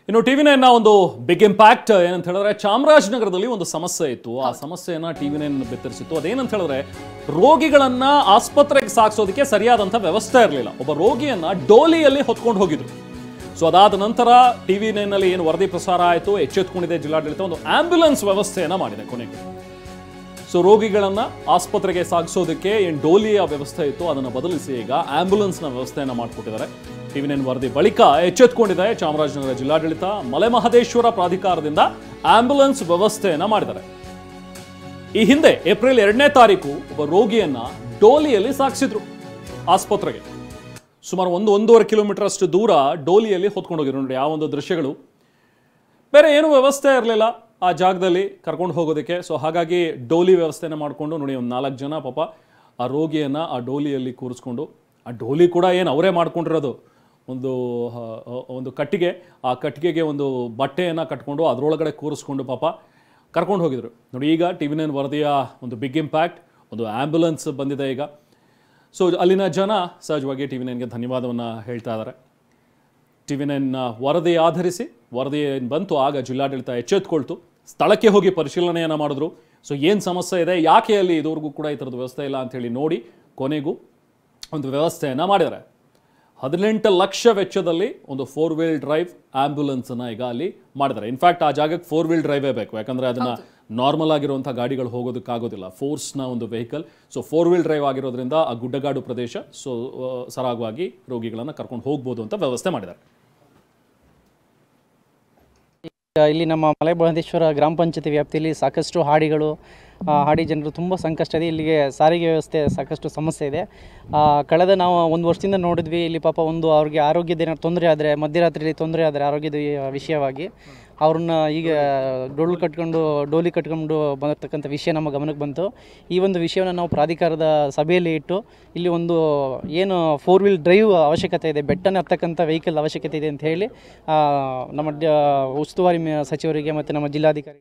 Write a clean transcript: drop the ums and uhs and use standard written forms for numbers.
ಇನ್ನು ಟಿವಿ9 ಒಂದು big impact ಏನಂತ ಹೇಳಿದ್ರೆ ಚಾಮರಾಜನಗರದಲ್ಲಿ ಒಂದು ಸಮಸ್ಯೆ ಇತ್ತು. ಆ ಸಮಸ್ಯೆಯನ್ನ ಟಿವಿ9 ಬೆತ್ತರಿಸಿತ್ತು. ಅದೇನಂತ ಹೇಳಿದ್ರೆ ರೋಗಿಗಳನ್ನ ಆಸ್ಪತ್ರೆಗೆ ಸಾಗಿಸೋದಕ್ಕೆ ಸರಿಯಾದಂತ ವ್ಯವಸ್ಥೆ ಇರಲಿಲ್ಲ. ಒಬ್ಬ ರೋಗಿಯನ್ನ ಡೋಲಿಯಲ್ಲಿ ಹೊತ್ಕೊಂಡು ಹೋಗಿದ್ರು. ಸೊ ಅದಾದ ನಂತರ ಟಿವಿ9 ನಲ್ಲಿ ಏನು ವರದಿ ಪ್ರಸಾರ ಆಯಿತು, ಎಚ್ಚೆತ್ತುಕೊಂಡಿದೆ ಜಿಲ್ಲಾಡಳಿತ, ಒಂದು ಆಂಬ್ಯುಲೆನ್ಸ್ ವ್ಯವಸ್ಥೆಯನ್ನ ಮಾಡಿದೆ ಕೊನೆಗೆ. ಸೊ ರೋಗಿಗಳನ್ನ ಆಸ್ಪತ್ರೆಗೆ ಸಾಗಿಸೋದಕ್ಕೆ ಏನು ಡೋಲಿಯ ವ್ಯವಸ್ಥೆ ಇತ್ತು ಅದನ್ನು ಬದಲಿಸಿ ಈಗ ಆಂಬ್ಯುಲೆನ್ಸ್ನ ವ್ಯವಸ್ಥೆಯನ್ನು ಮಾಡಿಕೊಟ್ಟಿದ್ದಾರೆ. ಟಿವಿ9 ವರದಿ ಬಳಿಕ ಎಚ್ಚೆತ್ತುಕೊಂಡಿದೆ ಚಾಮರಾಜನಗರ ಜಿಲ್ಲಾಡಳಿತ. ಮಲೆಮಹದೇಶ್ವರ ಪ್ರಾಧಿಕಾರದಿಂದ ಆಂಬ್ಯುಲೆನ್ಸ್ ವ್ಯವಸ್ಥೆಯನ್ನ ಮಾಡಿದ್ದಾರೆ. ಈ ಹಿಂದೆ ಏಪ್ರಿಲ್ 2ನೇ ತಾರೀಕು ಒಬ್ಬ ರೋಗಿಯನ್ನ ಡೋಲಿಯಲ್ಲಿ ಸಾಗಿಸಿದ್ರು ಆಸ್ಪತ್ರೆಗೆ. ಸುಮಾರು 1-1.5 ಕಿಲೋಮೀಟರ್ ಅಷ್ಟು ದೂರ ಡೋಲಿಯಲ್ಲಿ ಹೊತ್ಕೊಂಡು ಹೋಗಿದ್ರು. ನೋಡಿ ಆ ಒಂದು ದೃಶ್ಯಗಳು. ಬೇರೆ ಏನು ವ್ಯವಸ್ಥೆ ಇರಲಿಲ್ಲ ಆ ಜಾಗದಲ್ಲಿ ಕರ್ಕೊಂಡು ಹೋಗೋದಕ್ಕೆ. ಸೊ ಹಾಗಾಗಿ ಡೋಲಿ ವ್ಯವಸ್ಥೆನ ಮಾಡಿಕೊಂಡು ನೋಡಿ, ಒಂದು 4 ಜನ ಪಾಪ ಆ ರೋಗಿಯನ್ನು ಆ ಡೋಲಿಯಲ್ಲಿ ಕೂರಿಸ್ಕೊಂಡು, ಆ ಡೋಲಿ ಕೂಡ ಏನು ಅವರೇ ಮಾಡ್ಕೊಂಡಿರೋದು, ಒಂದು ಕಟ್ಟಿಗೆ, ಆ ಕಟ್ಟಿಗೆಗೆ ಒಂದು ಬಟ್ಟೆಯನ್ನು ಕಟ್ಕೊಂಡು ಅದರೊಳಗಡೆ ಕೂರಿಸ್ಕೊಂಡು ಪಾಪ ಕರ್ಕೊಂಡು ಹೋಗಿದ್ರು. ನೋಡಿ ಈಗ ಟಿವಿ9 ವರದಿಯ ಒಂದು ಬಿಗ್ ಇಂಪ್ಯಾಕ್ಟ್, ಒಂದು ಆ್ಯಂಬುಲೆನ್ಸ್ ಬಂದಿದೆ ಈಗ. ಸೊ ಅಲ್ಲಿನ ಜನ ಸಹಜವಾಗಿ ಟಿವಿ9ಗೆ ಧನ್ಯವಾದವನ್ನು ಹೇಳ್ತಾ ಇದ್ದಾರೆ. ಟಿವಿ9 ವರದಿ ಆಧರಿಸಿ ವರದಿ ಏನು ಬಂತು ಆಗ ಜಿಲ್ಲಾಡಳಿತ ಎಚ್ಚೆತ್ತುಕೊಳ್ತು, ಸ್ಥಳಕ್ಕೆ ಹೋಗಿ ಪರಿಶೀಲನೆಯನ್ನು ಮಾಡಿದ್ರು. ಸೊ ಏನು ಸಮಸ್ಯೆ ಇದೆ, ಯಾಕೆ ಅಲ್ಲಿ ಇದುವರೆಗೂ ಕೂಡ ಈ ಥರದ ವ್ಯವಸ್ಥೆ ಇಲ್ಲ ಅಂಥೇಳಿ ನೋಡಿ ಕೊನೆಗೂ ಒಂದು ವ್ಯವಸ್ಥೆಯನ್ನು ಮಾಡಿದ್ದಾರೆ. 18 ಲಕ್ಷ ವೆಚ್ಚದಲ್ಲಿ ಒಂದು 4 ವೀಲ್ ಡ್ರೈವ್ ಆ್ಯಂಬುಲೆನ್ಸನ್ನು ಈಗ ಅಲ್ಲಿ ಮಾಡಿದ್ದಾರೆ. ಇನ್ಫ್ಯಾಕ್ಟ್ ಆ ಜಾಗಕ್ಕೆ 4 ವೀಲ್ ಡ್ರೈವೇ ಬೇಕು, ಯಾಕಂದರೆ ಅದನ್ನು ನಾರ್ಮಲ್ ಆಗಿರುವಂಥ ಗಾಡಿಗಳು ಹೋಗೋದಕ್ಕಾಗೋದಿಲ್ಲ, ಫೋರ್ಸ್ನ ಒಂದು ವೆಹಿಕಲ್. ಸೊ 4 ವೀಲ್ ಡ್ರೈವ್ ಆಗಿರೋದ್ರಿಂದ ಆ ಗುಡ್ಡಗಾಡು ಪ್ರದೇಶ, ಸೊ ಸರಾಗವಾಗಿ ರೋಗಿಗಳನ್ನು ಕರ್ಕೊಂಡು ಹೋಗ್ಬೋದು ಅಂತ ವ್ಯವಸ್ಥೆ ಮಾಡಿದ್ದಾರೆ. ಇಲ್ಲಿ ನಮ್ಮ ಮಲೆಮಹದೇಶ್ವರ ಗ್ರಾಮ ಪಂಚಾಯತಿ ವ್ಯಾಪ್ತಿಯಲ್ಲಿ ಸಾಕಷ್ಟು ಹಾಡಿ ಜನರು ತುಂಬ ಸಂಕಷ್ಟ ಇದೆ. ಇಲ್ಲಿಗೆ ಸಾರಿಗೆ ವ್ಯವಸ್ಥೆ ಸಾಕಷ್ಟು ಸಮಸ್ಯೆ ಇದೆ. ಕಳೆದ ನಾವು 1 ವರ್ಷದಿಂದ ನೋಡಿದ್ವಿ, ಇಲ್ಲಿ ಪಾಪ ಅವ್ರಿಗೆ ಆರೋಗ್ಯದ ಏನಾದ್ರು ತೊಂದರೆ ಆದರೆ, ಮಧ್ಯರಾತ್ರಿಯಲ್ಲಿ ತೊಂದರೆ ಆದರೆ ಆರೋಗ್ಯದ ವಿಷಯವಾಗಿ ಅವ್ರನ್ನ ಈಗ ಡೋಲಿ ಕಟ್ಕೊಂಡು ಬಂದಿರತಕ್ಕಂಥ ವಿಷಯ ನಮ್ಮ ಗಮನಕ್ಕೆ ಬಂತು. ಈ ಒಂದು ವಿಷಯವನ್ನು ನಾವು ಪ್ರಾಧಿಕಾರದ ಸಭೆಯಲ್ಲಿ ಇಟ್ಟು ಇಲ್ಲಿ ಏನು 4 ವೀಲ್ ಡ್ರೈವ್ ಅವಶ್ಯಕತೆ ಇದೆ, ಬೆಟ್ಟನ ಹತ್ತಕ್ಕಂಥ ವೆಹಿಕಲ್ ಅವಶ್ಯಕತೆ ಇದೆ ಅಂತ ಹೇಳಿ ನಮ್ಮ ಉಸ್ತುವಾರಿ ಸಚಿವರಿಗೆ ಮತ್ತು ನಮ್ಮ ಜಿಲ್ಲಾಧಿಕಾರಿ